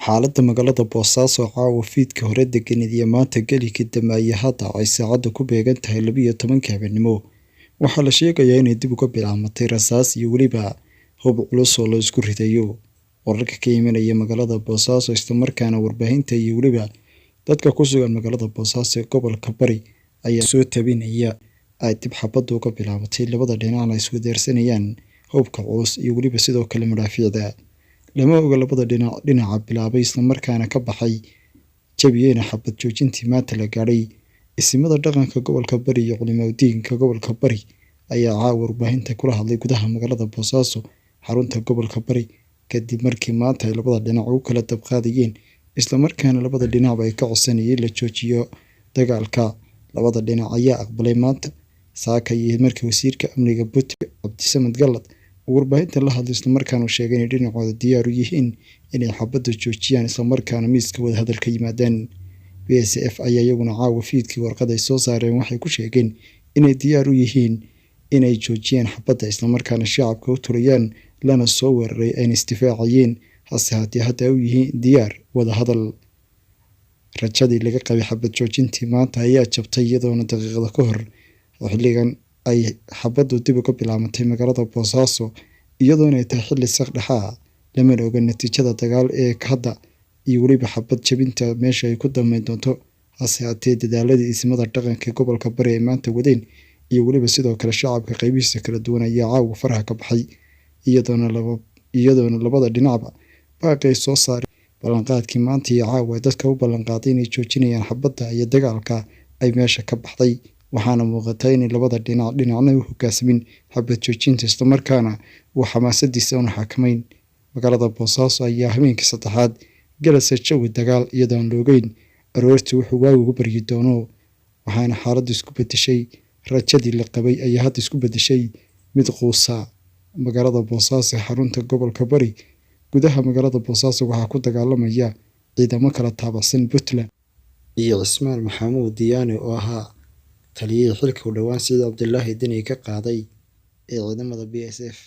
Xaaladda magaalada Boosaaso caawa fiidkii hore deganeed iyo maanta gelikii dambe ayaa hadda ay saacadu ku beegan tahay 12 habeenimo. Waxaa la sheegayaa inay dib uga bilaabmatay rasaas iyo weliba hub culus oo la isku ridayo. Wararka ka imanaya magaalada Boosaaso isla markaana warbaahinta iyo weliba dadka ku sugan magaalada Boosaaso ee gobolka Bari ayaa soo tabinaya ay dib xabaddu uga bilaabatay labada dhinacna isku deersanayaan hubka culus iyo weliba sidoo kale madaafiicda. Lama oga labada dhinaca bilaabay isla markaana ka baxay jabiyeyna xabad joojintii maanta la gaadhay. Isimada dhaqanka gobolka Bari iyo culimadiinka gobolka Bari ayaa caawa warbaahinta kula hadlay gudaha magaalada Boosaaso xarunta gobolka Bari kadib markii maanta ay labada dhinac u kala dabqaadayeen isla markaana labada dhinacba ay ka codsanayeen la joojiyo dagaalka. Labada dhinac ayaa aqbalay maanta saaka iyo markii wasiirka amniga Puntland Cabdisamed Gallad uu warbaahinta la hadlay isla markaana sheegay in dhinacooda diyaar u yihiin inay xabadda joojiyaan isla markaana miiska wada hadal ka yimaadaan. BSF ayaa iyaguna caawa fiidkii warqad ay soo saareen waxay ku sheegeen inay diyaar u yihiin inay joojiyaan xabadda isla markaana shacabka u turayaan lana soo weeraray ayna isdifaacayeen hase haddii hadda u yihiin diyaar wada hadal. Rajadii laga qabay xabad joojintii maanta ayaa jabtay iyadoona daqiiqada ka hor xilligan ay xabaddu dib uga bilaabmatay magaalada Boosaaso iyadoona ay tahay xilli saqdhaxa lama oga natiijada dagaal ee hadda iyo weliba xabad jabinta meesha ay ku dambeyn doonto. hase haatee dadaaladii isimada dhaqanka gobolka Bari ay maanta wadeen iyo weliba sidoo kale shacabka qaybihiisa kala duwan ayaa caawa faraha ka baxay iyadoona labada dhinacba baaqay soo saaray ballanqaadkii maanta iyo caawa dadka u ballanqaaday inay joojinayaan xabadda iyo dagaalka ay meesha ka baxday. waxaana muuqata in labada dhinacna u hoggaansamin xabad joojinta isla markaana uu xamaasadiisa una xakamayn. Magaalada Boosaaso ayaa habeenkii saddexaad galaysa jawi dagaal iyadoon la ogeyn aroortii wuxuu waagu ugu baryi doono, waxaana xaaladdu isku beddeshay. Rajadii la qabay ayaa hadda isku beddeshay mid quusa. Magaalada Boosaaso xarunta gobolka Bari gudaha magaalada Boosaaso waxaa ku dagaalamaya ciidamo kala taabacsan Puntland iyo Cismaan Maxamuud Diyaane oo ahaa taliyihii xilka u dhowaan sida Cabdilaahi Deni ka qaaday ee ciidamada BSF.